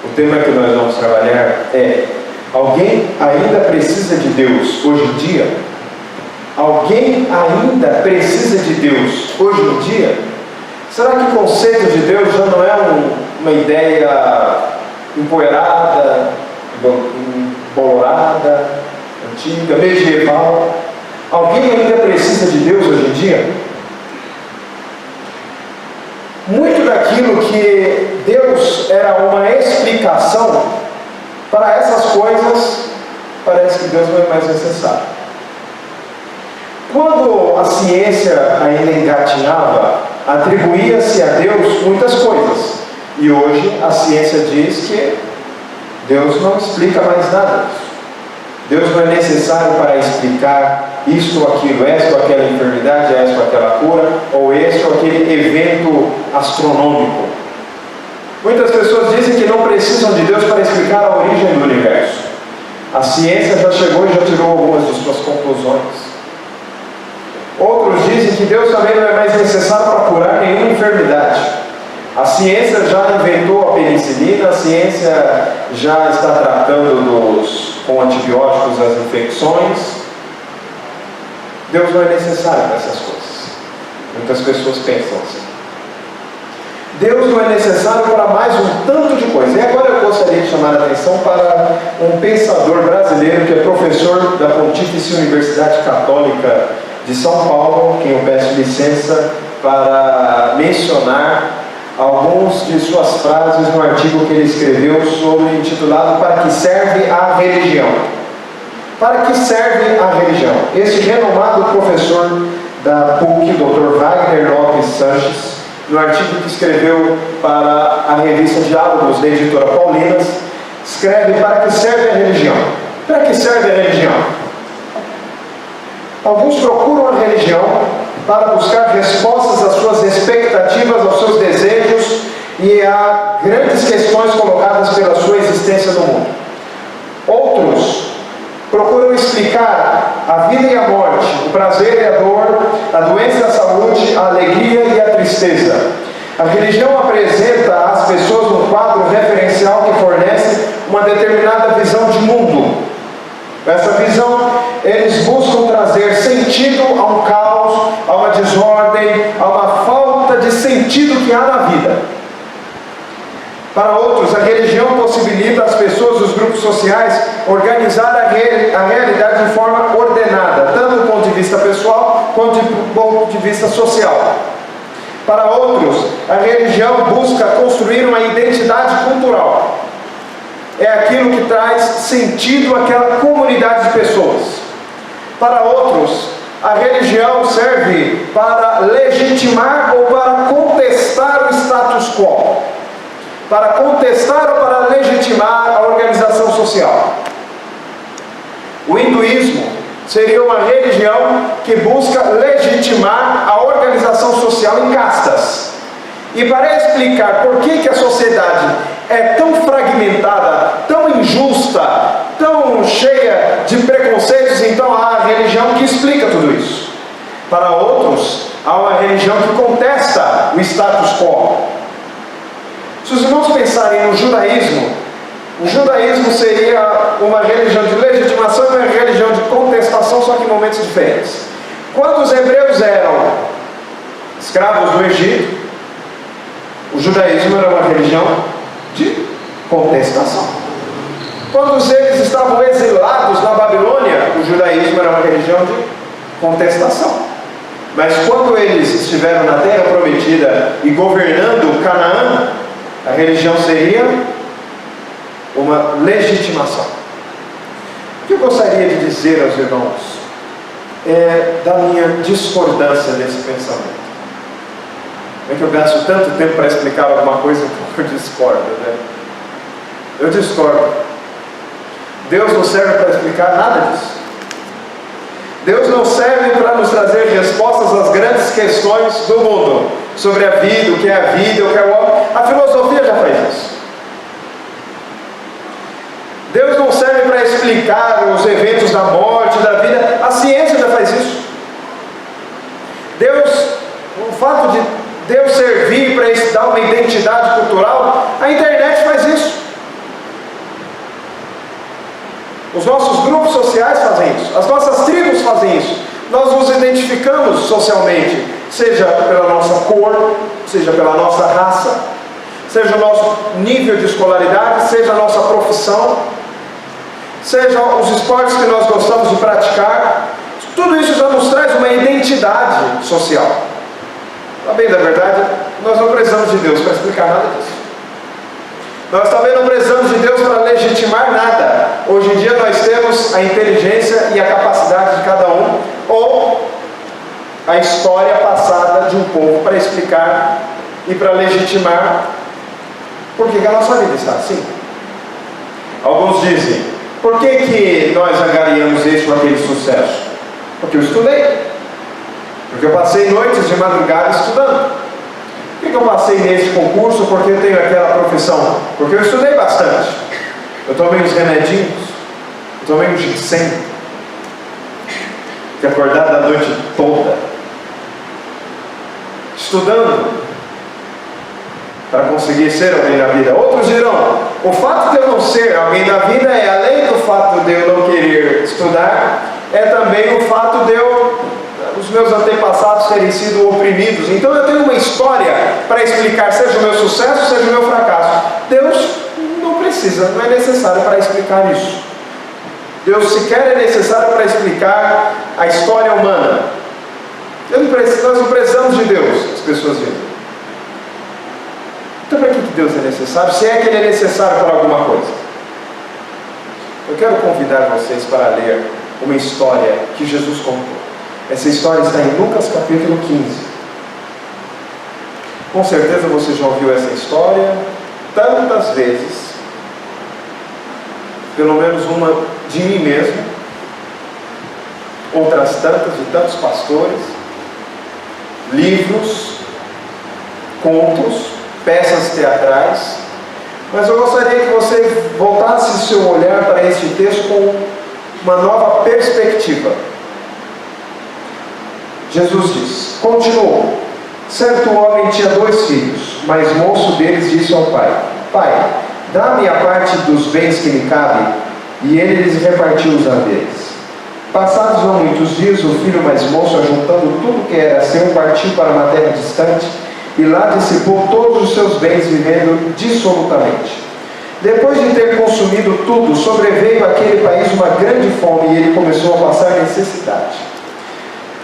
O tema que nós vamos trabalhar é: alguém ainda precisa de Deus hoje em dia? Alguém ainda precisa de Deus hoje em dia? Será que o conceito de Deus já não é uma ideia empoeirada, embolorada, antiga, medieval? Alguém ainda precisa de Deus hoje em dia? Muito daquilo que Deus era uma explicação para essas coisas, parece que Deus não é mais necessário. Quando a ciência ainda engatinhava, atribuía-se a Deus muitas coisas. E hoje a ciência diz que Deus não explica mais nada. Deus não é necessário para explicar isto ou aquilo, esta ou aquela enfermidade, esta ou aquela cura, ou este ou aquele evento astronômico. Muitas pessoas dizem que não precisam de Deus para explicar a origem do universo. A ciência já chegou e já tirou algumas de suas conclusões. Outros dizem que Deus também não é mais necessário para curar nenhuma enfermidade. A ciência já inventou a penicilina, a ciência já está tratando com antibióticos as infecções. Deus não é necessário para essas coisas. Muitas pessoas pensam assim. Deus não é necessário para mais um tanto de coisa. E agora eu gostaria de chamar a atenção para um pensador brasileiro que é professor da Pontífice Universidade Católica de São Paulo, quem eu peço licença para mencionar alguns de suas frases no artigo que ele escreveu intitulado "Para que serve a religião?". Para que serve a religião? Esse renomado professor da PUC, Dr. Wagner Lopes Sanches, no artigo que escreveu para a revista Diálogos da editora Paulinas, escreve: para que serve a religião? Para que serve a religião? Alguns procuram a religião para buscar respostas às suas expectativas, aos seus desejos e a grandes questões colocadas pela sua existência no mundo. Outros procuram explicar a vida e a morte, o prazer e a dor, a doença e a saúde, a alegria e a tristeza. A religião apresenta às pessoas um quadro referencial que fornece uma determinada visão de mundo. Essa visão, eles buscam trazer sentido a um caos, a uma desordem, a uma falta de sentido que há na vida. Para outros, a religião possibilita às pessoas dos grupos sociais organizar a realidade de forma ordenada, tanto do ponto de vista pessoal quanto do ponto de vista social. Para outros, a religião busca construir uma identidade cultural. É aquilo que traz sentido àquela comunidade de pessoas. Para outros, a religião serve para legitimar ou para contestar o status quo. Para contestar ou para legitimar a organização social. O hinduísmo seria uma religião que busca legitimar a organização social em castas. E para explicar por que a sociedade é tão fragmentada, tão injusta, tão cheia de preconceitos, então há a religião que explica tudo isso. Para outros, há uma religião que contesta o status quo. Se os irmãos pensarem no judaísmo, o judaísmo seria uma religião de legitimação e uma religião de contestação, só que em momentos diferentes. Quando os hebreus eram escravos do Egito, o judaísmo era uma religião de contestação. Quando eles estavam exilados na Babilônia, o judaísmo era uma religião de contestação. Mas quando eles estiveram na terra prometida e governando Canaã, a religião seria uma legitimação. O que eu gostaria de dizer aos irmãos é da minha discordância desse pensamento. É que eu gasto tanto tempo para explicar alguma coisa que eu discordo, né? Eu discordo. Deus não serve para explicar nada disso. Deus não serve para nos trazer respostas às grandes questões do mundo, sobre a vida, o que é a vida, o que é o homem. A filosofia já faz isso. Deus não serve para explicar os eventos da morte, da vida. A ciência já faz isso. O fato de Deus servir para dar uma identidade cultural, a internet faz isso. sociais fazem isso, as nossas tribos fazem isso. Nós nos identificamos socialmente, seja pela nossa cor, seja pela nossa raça, seja o nosso nível de escolaridade, seja a nossa profissão, seja os esportes que nós gostamos de praticar. Tudo isso já nos traz uma identidade social. Na bem da verdade, nós não precisamos de Deus para explicar nada disso. Nós também não precisamos de Deus para legitimar nada. Hoje em dia nós temos a inteligência e a capacidade de cada um, ou a história passada de um povo para explicar e para legitimar por que a nossa vida está assim. Alguns dizem, por que nós angariamos este ou aquele sucesso? Porque eu estudei, porque eu passei noites de madrugada estudando. Por que eu passei nesse concurso? Porque eu tenho aquela profissão? Porque eu estudei bastante. Eu tomei uns remedinhos, eu tomei um ginseng, fiquei acordado a noite toda, estudando, para conseguir ser alguém na vida. Outros dirão, o fato de eu não ser alguém na vida é, além do fato de eu não querer estudar, é também o fato de os meus antepassados terem sido oprimidos. Então eu tenho uma história para explicar, seja o meu sucesso, seja o meu fracasso. Deus não precisa, não é necessário para explicar isso. Deus sequer é necessário para explicar a história humana. Nós não precisamos de Deus, as pessoas dizem. Então para que Deus é necessário? Se é que Ele é necessário para alguma coisa. Eu quero convidar vocês para ler uma história que Jesus contou. Essa história está em Lucas capítulo 15. Com certeza você já ouviu essa história tantas vezes, pelo menos uma de mim mesmo, outras tantas de tantos pastores, livros, contos, peças teatrais. Mas eu gostaria que você voltasse seu olhar para este texto com uma nova perspectiva. Jesus diz, continuou, certo homem tinha 2 filhos, mas moço deles disse ao pai, pai, dá-me a parte dos bens que me cabem, e ele lhes repartiu os haveres. Passados não muitos dias, o filho mais moço, ajuntando tudo que era seu, partiu para uma terra distante, e lá dissipou todos os seus bens, vivendo dissolutamente. Depois de ter consumido tudo, sobreveio àquele país uma grande fome, e ele começou a passar necessidade.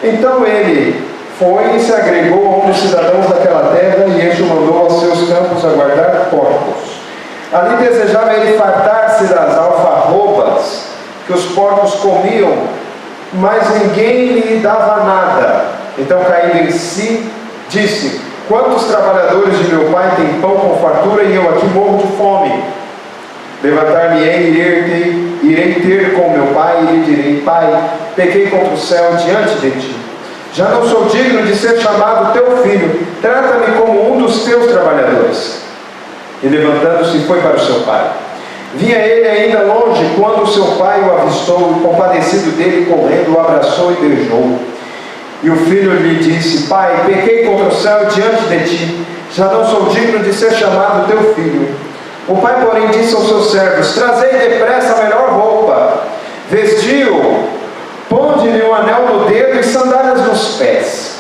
Então ele foi e se agregou a um dos cidadãos daquela terra, e este o mandou aos seus campos a guardar porcos. Ali desejava ele fartar-se das alfarrobas que os porcos comiam, mas ninguém lhe dava nada. Então, caindo em si, disse, quantos trabalhadores de meu pai têm pão com fartura, e eu aqui morro de fome? Levantar-me-ei, irei ter com meu pai, e lhe direi, pai, pequei contra o céu diante de ti. Já não sou digno de ser chamado teu filho, trata-me como um dos teus trabalhadores. E levantando-se foi para o seu pai. Vinha ele ainda longe, quando o seu pai o avistou, e compadecido dele, correndo, o abraçou e beijou. E o filho lhe disse, pai, pequei contra o céu diante de ti, já não sou digno de ser chamado teu filho. O pai, porém, disse aos seus servos, trazei depressa a melhor roupa, vestiu-o, ponde-lhe um anel no dedo e sandálias nos pés.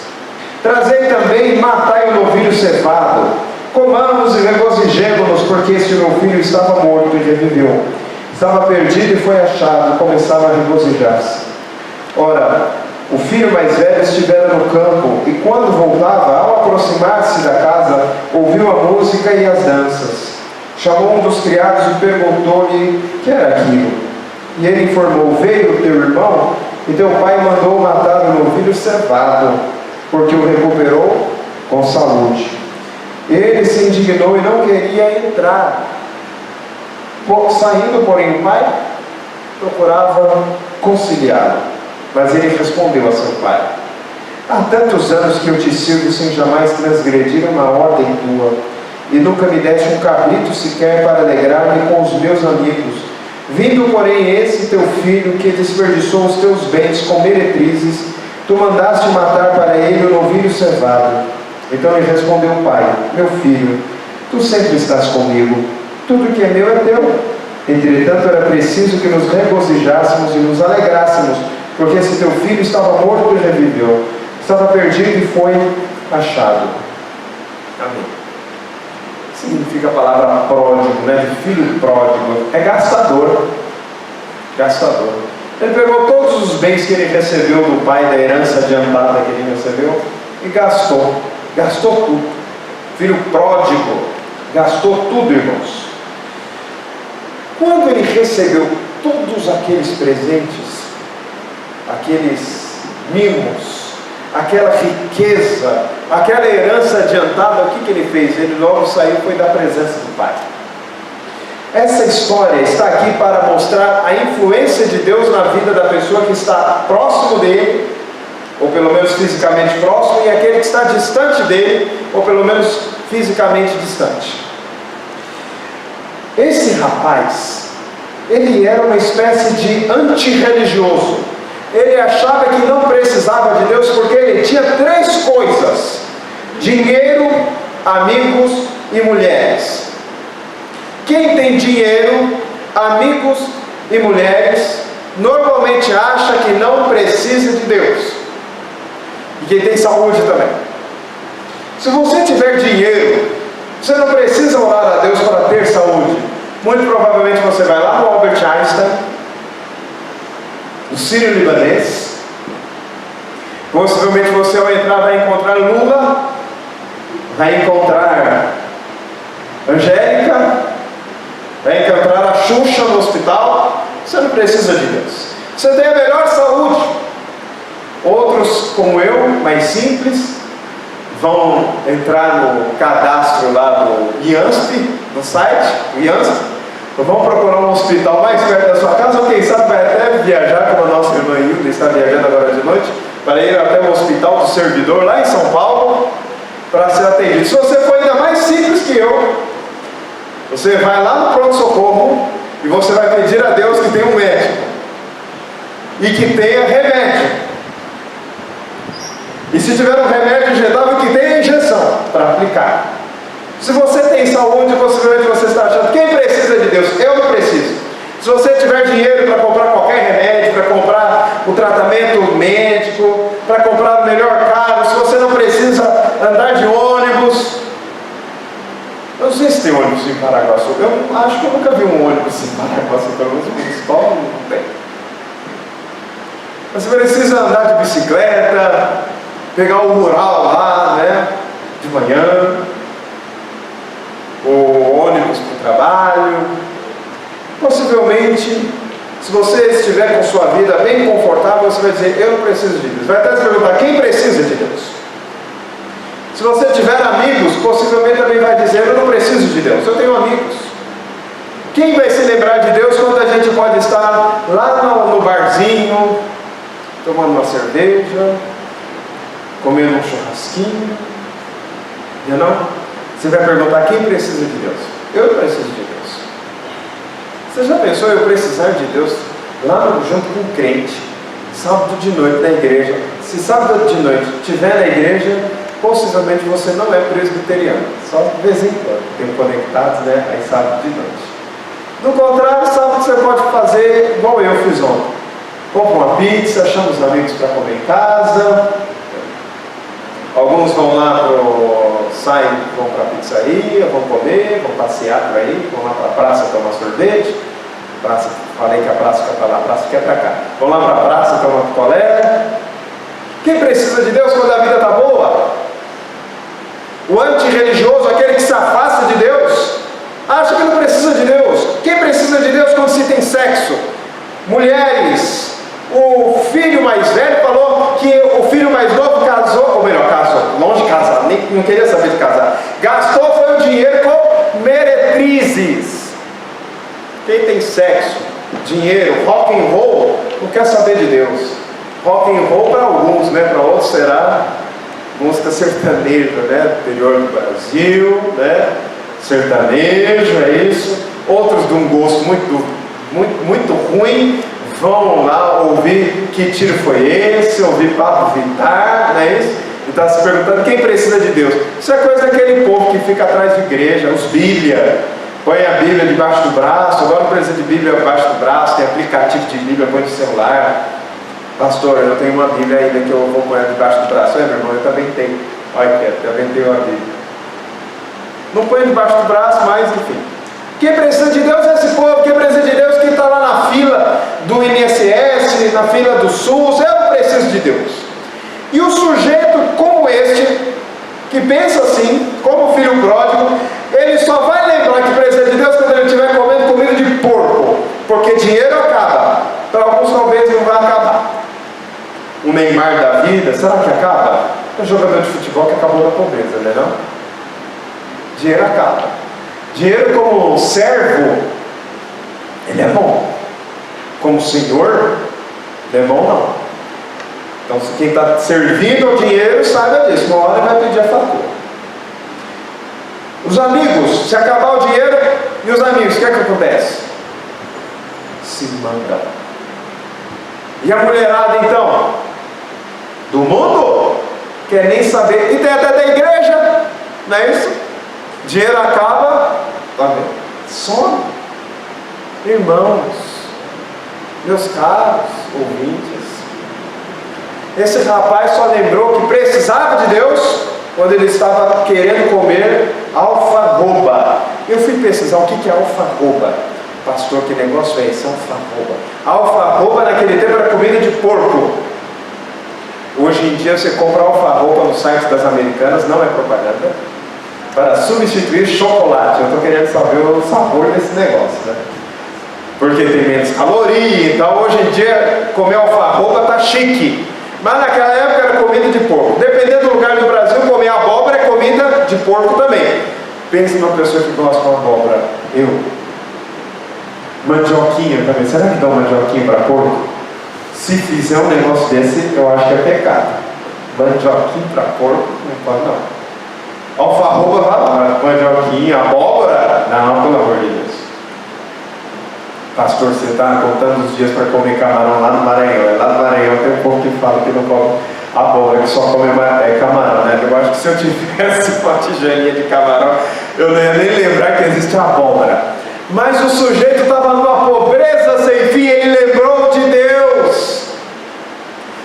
Trazei também e matai o novilho cevado, comamos e regozijemo-nos, porque este meu filho estava morto e reviveu, estava perdido e foi achado, e começava a regozijar-se. Ora, o filho mais velho estivera no campo, e quando voltava, ao aproximar-se da casa, ouviu a música e as danças. Chamou um dos criados e perguntou-lhe o que era aquilo. E ele informou, veio o teu irmão, e teu pai mandou matar o novilho cevado, porque o recuperou com saúde. Ele se indignou e não queria entrar. Saindo, porém, o pai procurava conciliá-lo. Mas ele respondeu a seu pai, há tantos anos que eu te sirvo sem jamais transgredir uma ordem tua, e nunca me deste um cabrito sequer para alegrar-me com os meus amigos. Vindo, porém, esse teu filho que desperdiçou os teus bens com meretrizes, tu mandaste matar para ele o novilho cevado. Então lhe respondeu o pai, meu filho, tu sempre estás comigo, tudo que é meu é teu. Entretanto, era preciso que nos regozijássemos e nos alegrássemos, porque esse teu filho estava morto e reviveu, estava perdido e foi achado. Amém. Significa a palavra pródigo, né? De filho pródigo. É gastador. Gastador. Ele pegou todos os bens que ele recebeu do pai, da herança adiantada que ele recebeu, e gastou. Gastou tudo. Filho pródigo. Gastou tudo, irmãos. Quando ele recebeu todos aqueles presentes, aqueles mimos, aquela riqueza, aquela herança adiantada, o que ele fez? Ele logo saiu e foi da presença do Pai. Essa história está aqui para mostrar a influência de Deus na vida da pessoa que está próximo dele, ou pelo menos fisicamente próximo, e aquele que está distante dele, ou pelo menos fisicamente distante. Esse rapaz, ele era uma espécie de antirreligioso. Ele achava que não precisava de Deus porque ele tinha 3 coisas: dinheiro, amigos e mulheres. Quem tem dinheiro, amigos e mulheres, normalmente acha que não precisa de Deus. E quem tem saúde também. Se você tiver dinheiro, você não precisa orar a Deus para ter saúde. Muito provavelmente você vai lá no Albert Einstein, no Sírio-Libanês. Possivelmente você, ao entrar, vai encontrar Lula, vai encontrar Angélica, vai encontrar a Xuxa no hospital. Você não precisa de Deus. Você tem a melhor saúde. Outros, como eu, mais simples, vão entrar no cadastro lá do IANSP, no site, o IANSP, vão procurar um hospital mais perto da sua casa, ou quem sabe vai até viajar, como a nossa irmã Hilda está viajando agora de noite, para ir até o hospital do servidor, lá em São Paulo, para ser atendido. Se você for ainda mais simples que eu, você vai lá no pronto-socorro e você vai pedir a Deus que tenha um médico e que tenha remédio. E se tiver um remédio injetável, que tenha injeção para aplicar. Se você tem saúde, possivelmente você está achando: quem precisa de Deus? Eu não preciso. Se você tiver dinheiro para comprar qualquer remédio, para comprar o tratamento médico, para comprar o melhor carro, se você não precisa andar de ônibus. Eu não sei se tem ônibus em Paraguaçu. Eu acho que eu nunca vi um ônibus em Paraguaçu, pelo menos o municipal não tem. Você precisa andar de bicicleta, pegar o mural lá, né, de manhã, o ônibus para o trabalho. Possivelmente, se você estiver com sua vida bem confortável, você vai dizer: eu não preciso de Deus. Vai até se perguntar: quem precisa de Deus? Se você tiver amigos, possivelmente também vai dizer: eu não preciso de Deus, eu tenho amigos. Quem vai se lembrar de Deus quando a gente pode estar lá no barzinho, tomando uma cerveja, comendo um churrasquinho? Não? Você vai perguntar: quem precisa de Deus? Eu preciso de Deus. Você já pensou eu precisar de Deus lá junto com um crente, sábado de noite na igreja? Se sábado de noite estiver na igreja, possivelmente você não é presbiteriano, só de vez em quando, tem conectados, né? Aí sábado de noite. Do contrário, sábado você pode fazer igual eu fiz ontem: compra uma pizza, chama os amigos para comer em casa. Alguns vão lá saem, vão para a pizzaria, vão comer, vão passear por aí, vão lá para a praça tomar sorvete. Falei que a praça fica para lá, a praça fica para cá. Vão lá para a praça tomar picolé. Quem precisa de Deus quando a vida está boa? O antirreligioso, aquele que se afasta de Deus, acha que não precisa de Deus. Quem precisa de Deus quando se tem sexo? Mulheres. O filho mais velho falou que o filho mais novo casou, ou melhor, casou, longe de casar, nem não queria saber de casar. Gastou foi o dinheiro com meretrizes. Quem tem sexo, dinheiro, rock and roll, não quer saber de Deus. Rock and roll para alguns, né? Para outros será música sertaneja, né? Do interior do Brasil, né? Sertanejo, é isso. Outros de um gosto muito ruim vão lá ouvir que tiro foi esse, ouvir Pablo Vittar, não é isso? E está se perguntando: quem precisa de Deus? Isso é coisa daquele povo que fica atrás de igreja, os Bíblia. põe a Bíblia debaixo do braço. Agora não precisa de Bíblia debaixo do braço, tem aplicativo de Bíblia, põe no celular. Pastor, eu tenho uma Bíblia ainda que eu vou pôr debaixo do braço. Meu irmão, eu também tenho. Olha aqui, eu também tenho uma Bíblia. Não põe debaixo do braço, mas enfim. Quem precisa de Deus é esse povo. Quem precisa de Deus é quem está lá na fila do INSS, na fila do SUS. Eu não preciso de Deus. E o sujeito como este, que pensa assim, como o filho pródigo, ele só vai lembrar que precisa de Deus quando ele estiver comendo comida de porco, porque dinheiro acaba. Para alguns talvez não vai acabar. O Neymar da vida, será que acaba? É um jogador de futebol que acabou da pobreza, não é não? Dinheiro acaba. Dinheiro como servo, ele é bom. Como senhor, ele é bom não. Então se quem está servindo ao dinheiro saiba disso, uma hora vai pedir a fatura. Os amigos, se acabar o dinheiro, e os amigos, o que é que acontece? Se mandam. E a mulherada então? Do mundo? Quer nem saber. E tem até da igreja, não é isso? Dinheiro acaba, some. Irmãos, meus caros ouvintes, esse rapaz só lembrou que precisava de Deus quando ele estava querendo comer alfarroba. Eu fui pesquisar o que é alfarroba. Pastor, que negócio é esse? Alfarroba. Alfarroba naquele tempo era comida de porco. Hoje em dia você compra alfarroba no site das americanas, não é propaganda, para substituir chocolate. Eu estou querendo saber o sabor desse negócio, né? Porque tem menos caloria, então hoje em dia comer alfarroba está chique. Mas naquela época era comida de porco. Dependendo do lugar do Brasil, comer abóbora é comida de porco também. Pense numa pessoa que gosta de abóbora. Eu. Mandioquinha também. Será que dá uma mandioquinha para porco? Se fizer um negócio desse, eu acho que é pecado. Mandioquinha para porco, não pode não. Alfarroba, vai lá. Mandioquinha, abóbora? Não, pelo amor de Deus. Pastor, você está contando os dias para comer camarão lá no Maranhão. Lá no Maranhão tem um povo que fala que não come abóbora, que só come camarão, né? Eu acho que se eu tivesse uma tigelinha de camarão, eu não ia nem lembrar que existe abóbora. Mas o sujeito estava numa pobreza sem fim, ele lembrou de Deus.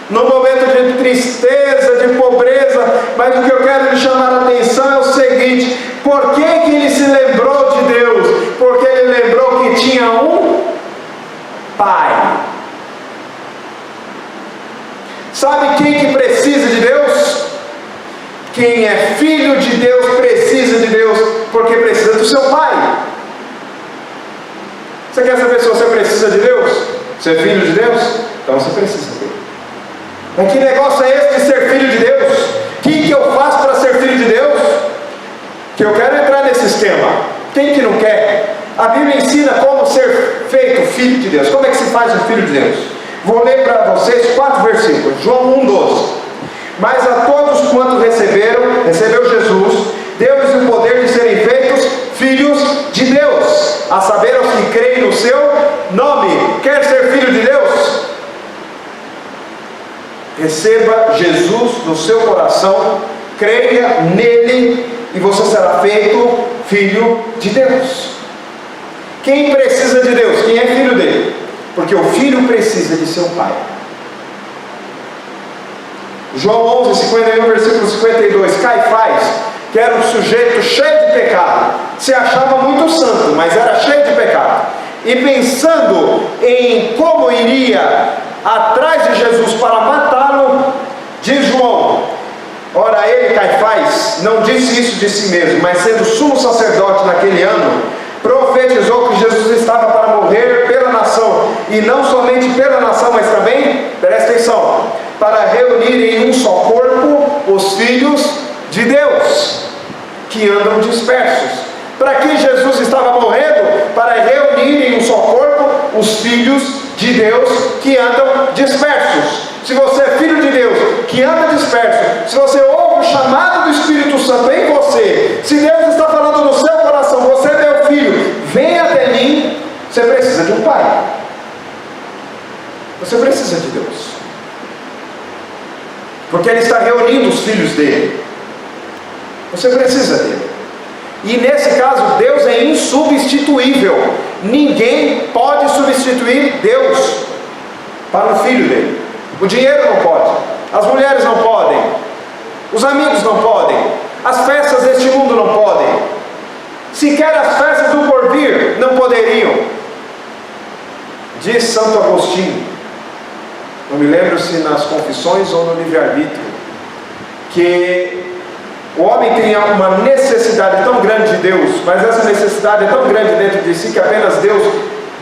No momento de tristeza, de pobreza, mas o que eu quero lhe chamar a atenção é o seguinte: por que ele se lembrou de Deus? Porque ele lembrou que tinha um pai. Sabe quem que precisa de Deus? Quem é filho de Deus precisa de Deus, porque precisa do seu pai. Você quer saber se você precisa de Deus? Você é filho de Deus? Então você precisa dele. Mas que negócio é esse de ser filho de Deus? O que eu faço para ser filho de Deus? Que eu quero entrar nesse esquema. Quem que não quer? A Bíblia ensina como ser feito filho de Deus. Como é que se faz um filho de Deus? Vou ler para vocês 4 versículos. João 1,12. Mas a todos quantos recebeu Jesus, deu-lhes o poder de serem feitos filhos de Deus, a saber, aos que creem no seu nome. Quer ser filho de Deus? Receba Jesus no seu coração, creia nele e você será feito filho de Deus. Quem precisa de Deus? Quem é filho dele? Porque o filho precisa de seu pai. João 11, 51, versículo 52. Caifás, que era um sujeito cheio de pecado, se achava muito santo, mas era cheio de pecado, e pensando em como iria atrás de Jesus para matá-lo, diz João: ora ele, Caifás, não disse isso de si mesmo, mas sendo sumo sacerdote naquele ano, profetizou que Jesus estava para morrer pela nação, e não somente pela nação, mas também, presta atenção, para reunir em um só corpo os filhos de Deus, que andam dispersos. Para que Jesus estava morrendo? Para reunir em um só corpo os filhos de Deus que andam dispersos. Se você é filho de Deus que anda disperso, se você ouve o chamado do Espírito Santo em você, se Deus está falando no seu coração, você é meu filho, vem até mim, você precisa de um pai. Você precisa de Deus, porque Ele está reunindo os filhos dele. Você precisa dele. E nesse caso, Deus é insubstituível. Ninguém pode substituir Deus para o Filho dele. O dinheiro não pode, as mulheres não podem, os amigos não podem, as festas deste mundo não podem, sequer as festas do porvir não poderiam. Diz Santo Agostinho, não me lembro se nas Confissões ou no Livre-Arbítrio, que o homem tem uma necessidade tão grande de Deus, mas essa necessidade é tão grande dentro de si que apenas Deus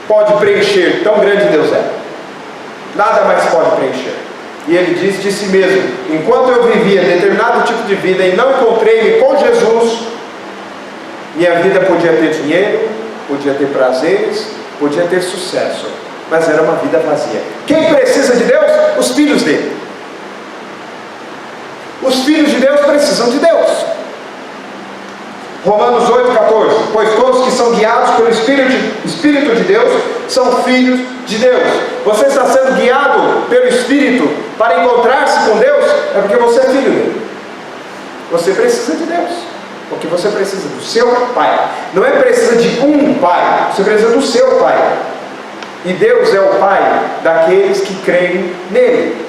pode preencher, tão grande Deus é. Nada mais pode preencher. E ele diz de si mesmo: enquanto eu vivia determinado tipo de vida e não encontrei-me com Jesus, minha vida podia ter dinheiro, podia ter prazeres, podia ter sucesso, mas era uma vida vazia. Quem precisa de Deus? Os filhos dele. Os filhos de Deus precisam de Deus. Romanos 8,14: pois todos que são guiados pelo Espírito de Deus são filhos de Deus. Você está sendo guiado pelo Espírito para encontrar-se com Deus? É porque você é filho dele. Você precisa de Deus, porque você precisa do seu Pai. Não é precisa de um Pai, você precisa do seu Pai. E Deus é o Pai daqueles que creem nele.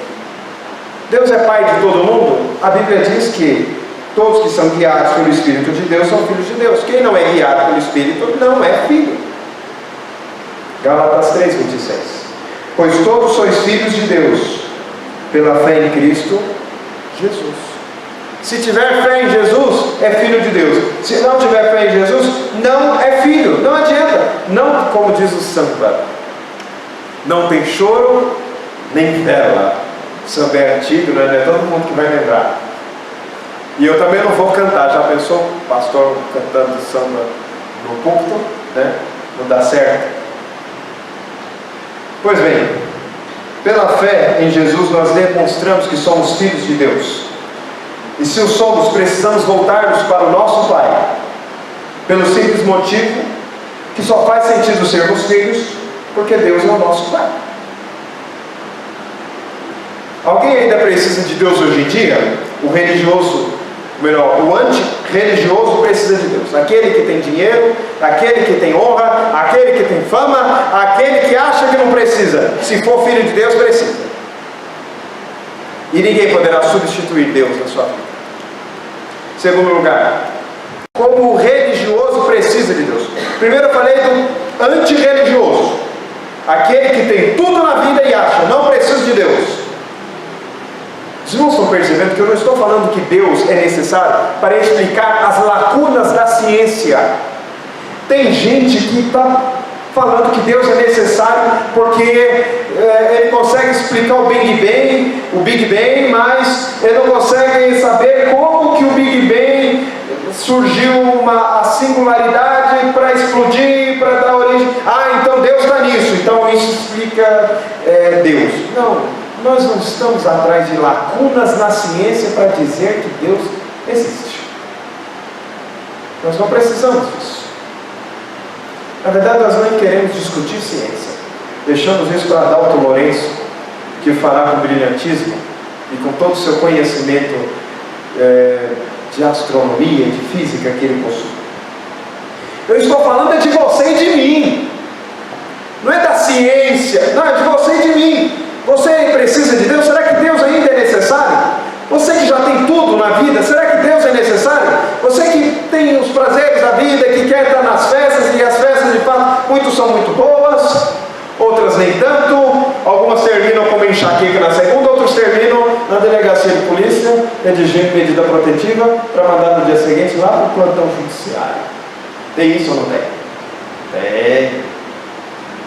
Deus é Pai de todo mundo? A Bíblia diz que todos que são guiados pelo Espírito de Deus são filhos de Deus. Quem não é guiado pelo Espírito não é filho. Gálatas 3,26: pois todos sois filhos de Deus pela fé em Cristo Jesus. Se tiver fé em Jesus, é filho de Deus. Se não tiver fé em Jesus, não é filho. Não adianta. Não, como diz o samba, não tem choro nem vela. Samba é antigo, né? Não é todo mundo que vai lembrar. E eu também não vou cantar. Já pensou? O pastor cantando samba no púlpito, né? Não dá certo. Pois bem, pela fé em Jesus nós demonstramos que somos filhos de Deus. E se o somos, precisamos voltar-nos para o nosso Pai, pelo simples motivo que só faz sentido sermos filhos porque Deus é o nosso Pai. Alguém ainda precisa de Deus hoje em dia? O religioso, melhor, o anti-religioso precisa de Deus. Aquele que tem dinheiro, aquele que tem honra, aquele que tem fama, aquele que acha que não precisa. Se for filho de Deus, precisa. E ninguém poderá substituir Deus na sua vida. Segundo lugar, como o religioso precisa de Deus. Primeiro eu falei do anti-religioso, aquele que tem tudo na vida e acha, não precisa de Deus. Vocês não estão percebendo que eu não estou falando que Deus é necessário para explicar as lacunas da ciência. Tem gente que está falando que Deus é necessário porque ele consegue explicar o Big Bang, mas ele não consegue saber como que o Big Bang surgiu a singularidade para explodir, para dar origem. Ah, então Deus está nisso, então isso explica Deus. Não. Nós não estamos atrás de lacunas na ciência para dizer que Deus existe. Nós não precisamos disso. Na verdade, nós não queremos discutir ciência. Deixamos isso para Adalto Lourenço, que fará com brilhantismo e com todo o seu conhecimento de astronomia, de física que ele possui. Eu estou falando de você e de mim. Não é da ciência, não, é de você e de mim. Você precisa de Deus? Será que Deus ainda é necessário? Você que já tem tudo na vida, será que Deus é necessário? Você que tem os prazeres da vida, que quer estar nas festas, e as festas de fato, muitas são muito boas, outras nem tanto, algumas terminam como enxaqueca na segunda, outros terminam na delegacia de polícia, redigindo medida protetiva, para mandar no dia seguinte lá para o plantão judiciário. Tem isso ou não tem? Tem.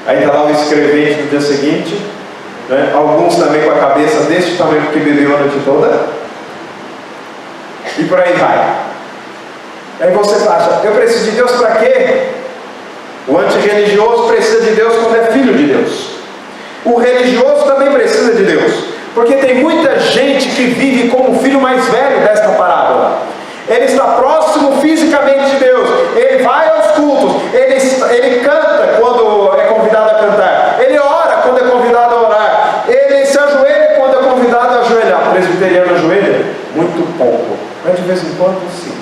Aí está lá o escrevente no dia seguinte, né? Alguns também com a cabeça desse tamanho porque bebeu a noite toda, e por aí vai. Aí você acha, eu preciso de Deus para quê? O antirreligioso precisa de Deus quando é filho de Deus. O religioso também precisa de Deus, porque tem muita gente que vive como o filho mais velho desta parábola. Ele está próximo fisicamente de Deus, ele vai aos cultos, ele canta quando é convidado a cantar, ele ora quando é convidado a orar, ele se ajoelha quando é convidado a ajoelhar. O presbiteriano ajoelha? Muito pouco, mas de vez em quando sim.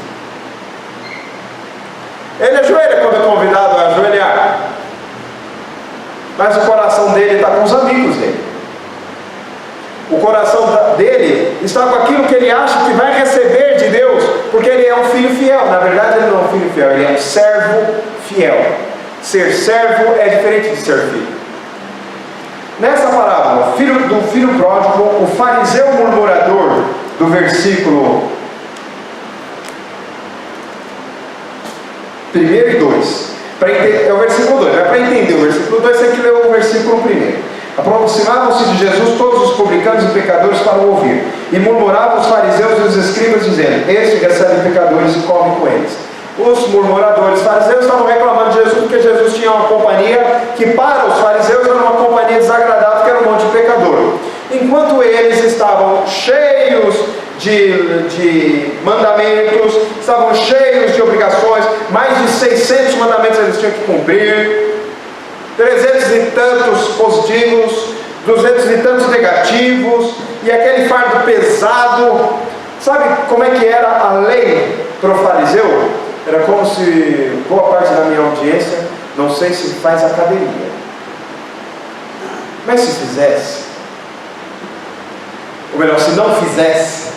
mas o coração dele está com os amigos dele. O coração dele está com aquilo que ele acha que vai receber de Deus, porque ele é um filho fiel. Na verdade, ele não é um filho fiel, ele é um servo fiel. Ser servo é diferente de ser filho. Nessa parábola, do filho pródigo, o fariseu murmurador, do versículo 1 e 2. É o versículo 2, mas para entender o versículo 2, você tem que ler o versículo 1. Aproximavam-se de Jesus todos os publicanos e pecadores para o ouvir, e murmuravam os fariseus e os escribas, dizendo: este recebe pecadores e come com eles. Os murmuradores fariseus estavam reclamando de Jesus, porque Jesus tinha uma companhia que para os fariseus era uma companhia desagradável, que era um monte de pecador. Enquanto eles estavam cheios de mandamentos, estavam cheios de obrigações, mais de 600 mandamentos eles tinham que cumprir, 300 e tantos positivos, 200 e tantos negativos, e aquele fardo pesado. Sabe como é que era a lei para o fariseu? Era como se boa parte da minha audiência, não sei se faz academia, mas se fizesse, ou melhor, se não fizesse,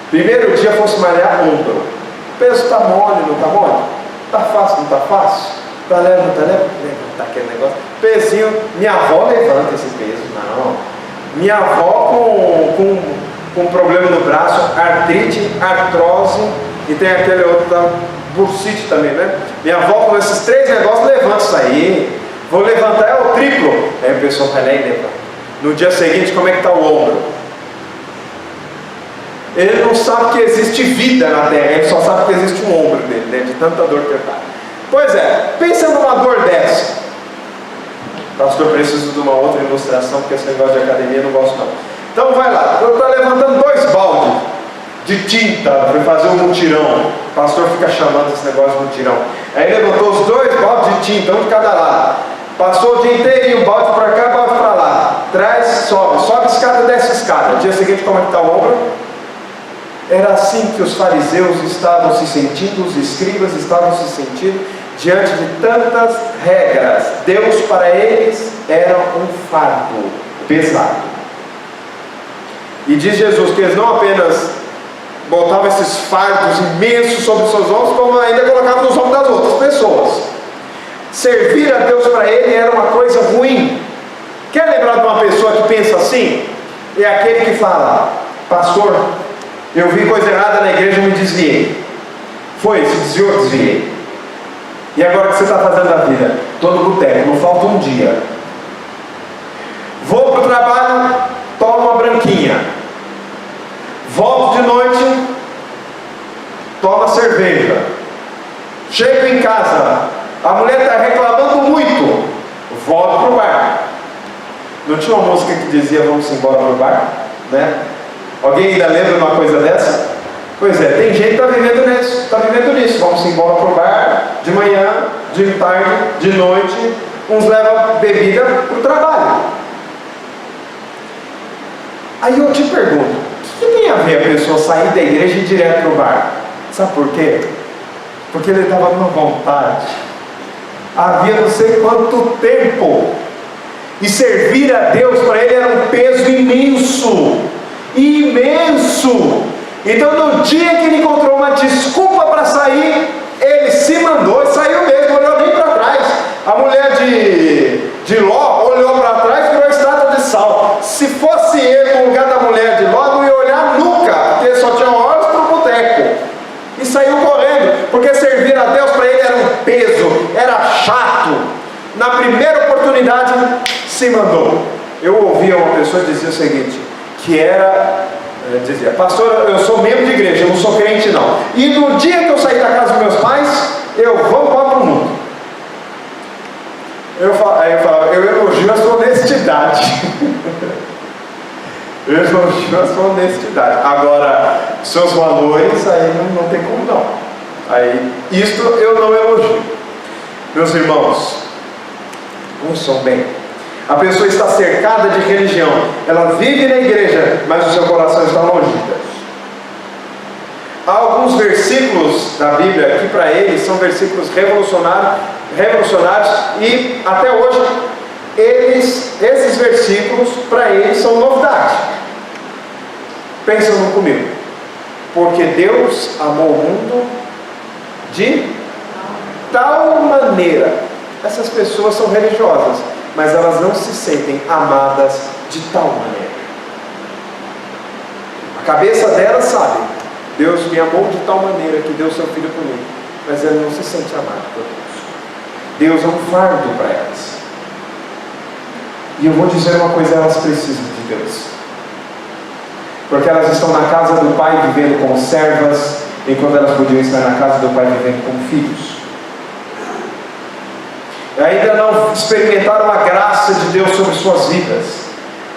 primeiro dia fosse malhar ombro. O peso está mole, não está mole? Está fácil, não está fácil? Está leve, não está leve? Levanta aquele negócio. Pezinho, minha avó levanta esse peso, não. Minha avó com problema no braço, artrite, artrose, e tem aquele outro, bursite também, né? Minha avó com esses 3 negócios, levanta isso aí. Vou levantar, é o triplo. Aí o pessoal vai lá e levanta. No dia seguinte, como é que está o ombro? Ele não sabe que existe vida na terra, ele só sabe que existe um ombro dele, né? De tanta dor que ele está. Pois é, pensa numa dor dessa. Pastor, preciso de uma outra ilustração, porque esse negócio de academia eu não gosto não. Então vai lá, eu estou levantando 2 baldes de tinta para fazer um mutirão. O pastor fica chamando esse negócio de mutirão. Aí levantou os 2 baldes de tinta, um de cada lado. Passou o dia inteirinho, balde para cá, balde para lá. Traz, sobe escada, desce escada. No dia seguinte, como é que está o ombro? Era assim que os fariseus estavam se sentindo, os escribas estavam se sentindo diante de tantas regras. Deus para eles era um fardo pesado. E diz Jesus que eles não apenas botavam esses fardos imensos sobre os seus ombros, como ainda colocavam nos ombros das outras pessoas. Servir a Deus para ele era uma coisa ruim. Quer lembrar de uma pessoa que pensa assim? É aquele que fala: pastor, eu vi coisa errada na igreja e me desviei. Se desviou, desviei. E agora o que você está fazendo na vida? Estou no boteco, não falta um dia. Vou para o trabalho, tomo uma branquinha. Volto de noite, tomo cerveja. Chego em casa, a mulher está reclamando muito, volto para o bar. Não tinha uma música que dizia vamos embora para o bar? Né? Alguém ainda lembra de uma coisa dessa? Pois é, tem gente que está vivendo nisso. Vamos embora para o bar, de manhã, de tarde, de noite. Uns levam bebida para o trabalho. Aí eu te pergunto, o que tem a ver a pessoa sair da igreja e ir direto para o bar? Sabe por quê? Porque ele estava com vontade. Havia não sei quanto tempo. E servir a Deus para ele era um peso imenso. Imenso. Então no dia que ele encontrou uma desculpa para sair, ele se mandou e saiu mesmo, não olhou nem para trás. A mulher de Ló olhou para trás e virou estátua de sal. Se fosse ele no lugar da mulher de Ló, não ia olhar nunca, porque ele só tinha olhos para o boteco. E saiu correndo, porque servir a Deus para ele era um peso, era chato. Na primeira oportunidade se mandou. Eu ouvia uma pessoa dizer o seguinte, que dizia: pastor, eu sou membro de igreja, eu não sou crente não, e no dia que eu sair da casa dos meus pais, eu vou para o mundo. Aí eu falava, eu elogio a sua honestidade. Eu elogio a sua honestidade. Agora, seus valores, aí não tem como não. Aí, isto eu não elogio. Meus irmãos, ouçam bem. A pessoa está cercada de religião, ela vive na igreja, mas o seu coração está longe de Deus. Há alguns versículos da Bíblia que para eles são versículos revolucionários e até hoje esses versículos, para eles, são novidade. Pensam comigo. Porque Deus amou o mundo de tal maneira. Essas pessoas são religiosas, mas elas não se sentem amadas de tal maneira. A cabeça delas sabe, Deus me amou de tal maneira que deu seu filho por mim, mas ela não se sente amada por Deus. Deus é um fardo para elas. E eu vou dizer uma coisa, elas precisam de Deus, porque elas estão na casa do Pai vivendo como servas, enquanto elas podiam estar na casa do Pai vivendo como filhos. Ainda não experimentaram a graça de Deus sobre suas vidas.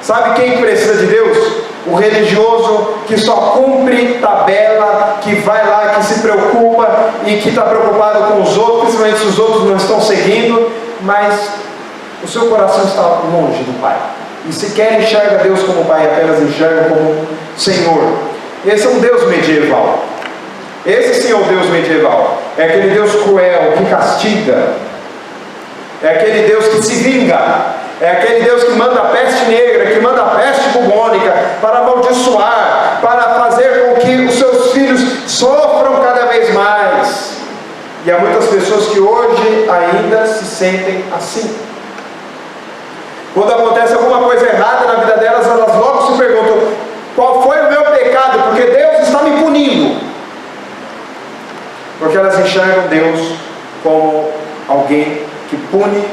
Sabe quem precisa de Deus? O religioso que só cumpre tabela, que vai lá, que se preocupa e que está preocupado com os outros, principalmente se os outros não estão seguindo, mas o seu coração está longe do Pai. E sequer enxerga Deus como Pai, apenas enxerga como Senhor. Esse é um Deus medieval. Esse sim é o Deus medieval. É aquele Deus cruel, que castiga. É aquele Deus que se vinga. É aquele Deus que manda a peste negra, que manda a peste bubônica para amaldiçoar, para fazer com que os seus filhos sofram cada vez mais. E há muitas pessoas que hoje ainda se sentem assim. Quando acontece alguma coisa errada na vida delas, elas logo se perguntam: qual foi o meu pecado? Porque Deus está me punindo. Porque elas enxergam Deus como alguém que pune,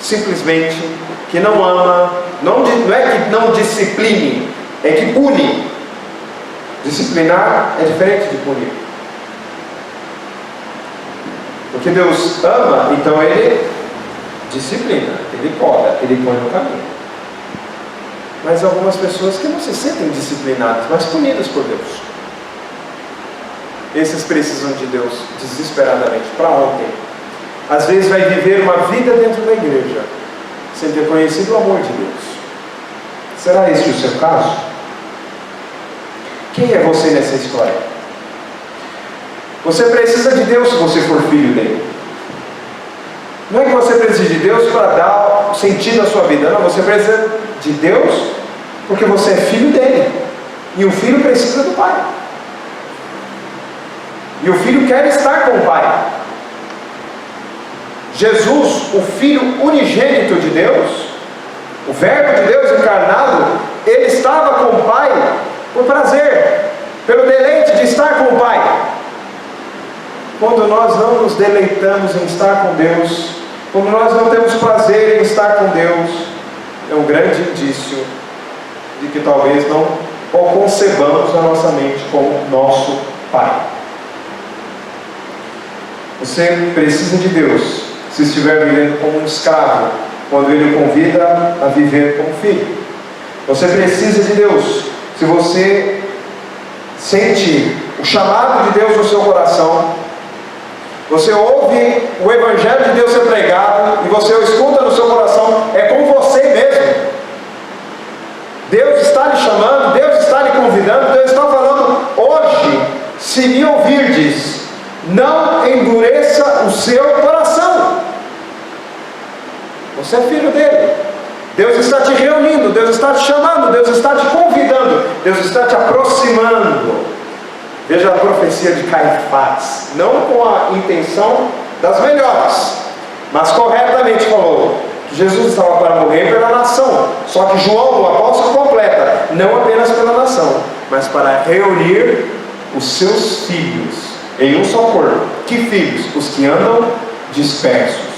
simplesmente, que não ama, não é que não discipline, é que pune. Disciplinar é diferente de punir. Porque Deus ama, então Ele disciplina, Ele poda, Ele põe no caminho. Mas algumas pessoas que não se sentem disciplinadas, mas punidas por Deus, esses precisam de Deus desesperadamente, para ontem. Às vezes vai viver uma vida dentro da igreja, sem ter conhecido o amor de Deus. Será esse o seu caso? Quem é você nessa história? Você precisa de Deus se você for filho dele. Não é que você precisa de Deus para dar sentido à sua vida. Não, você precisa de Deus porque você é filho dele. E o filho precisa do pai. E o filho quer estar com o pai. Jesus, o Filho unigênito de Deus, o Verbo de Deus encarnado, Ele estava com o Pai por prazer, pelo deleite de estar com o Pai. Quando nós não nos deleitamos em estar com Deus, quando nós não temos prazer em estar com Deus, é um grande indício de que talvez não o concebamos na nossa mente como nosso Pai. Você precisa de Deus se estiver vivendo como um escravo, quando Ele o convida a viver como filho. Você precisa de Deus se você sente o chamado de Deus no seu coração, você ouve o Evangelho de Deus ser pregado, e você o escuta no seu coração, é com você mesmo. Deus está lhe chamando, Deus está lhe convidando, Deus está falando: hoje, se me ouvirdes, não endureça o seu coração. Você é filho dele. Deus está te reunindo, Deus está te chamando, Deus está te convidando, Deus está te aproximando. Veja a profecia de Caifás, não com a intenção das melhores, mas corretamente falou que Jesus estava para morrer pela nação. Só que João, o apóstolo, completa: não apenas pela nação, mas para reunir os seus filhos em um só corpo. Que filhos? Os que andam dispersos.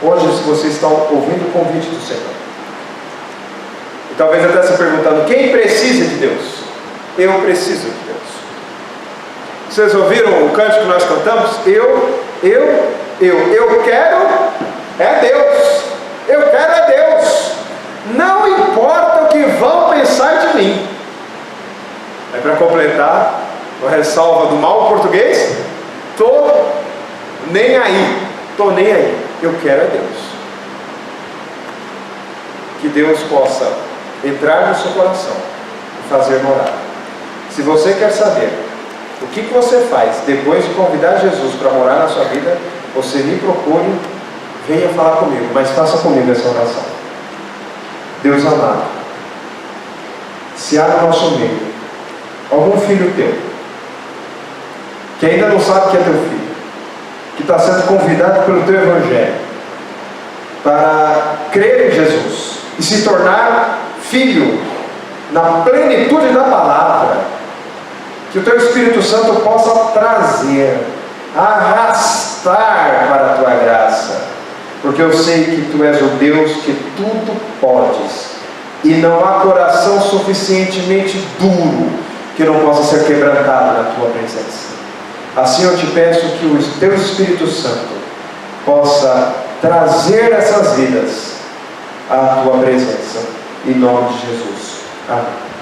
Hoje, se você está ouvindo o convite do Senhor, e talvez até se perguntando: quem precisa de Deus? Eu preciso de Deus. Vocês ouviram o cântico que nós cantamos? Eu quero é Deus. Eu quero é Deus. Não importa o que vão pensar de mim. Aí, para completar, uma ressalva do mau português: tô nem aí. Tô nem aí. Eu quero é Deus. Que Deus possa entrar no seu coração e fazer morada. Se você quer saber o que você faz depois de convidar Jesus para morar na sua vida, você me procure venha falar comigo, mas faça comigo essa oração. Deus amado, se há no nosso meio algum filho teu, que ainda não sabe que é teu filho, que está sendo convidado pelo teu Evangelho para crer em Jesus e se tornar filho na plenitude da palavra, que o teu Espírito Santo possa trazer, arrastar para a tua graça, porque eu sei que tu és o Deus que tudo podes, e não há coração suficientemente duro que não possa ser quebrantado na tua presença. Assim eu te peço que o teu Espírito Santo possa trazer essas vidas à tua presença, em nome de Jesus. Amém.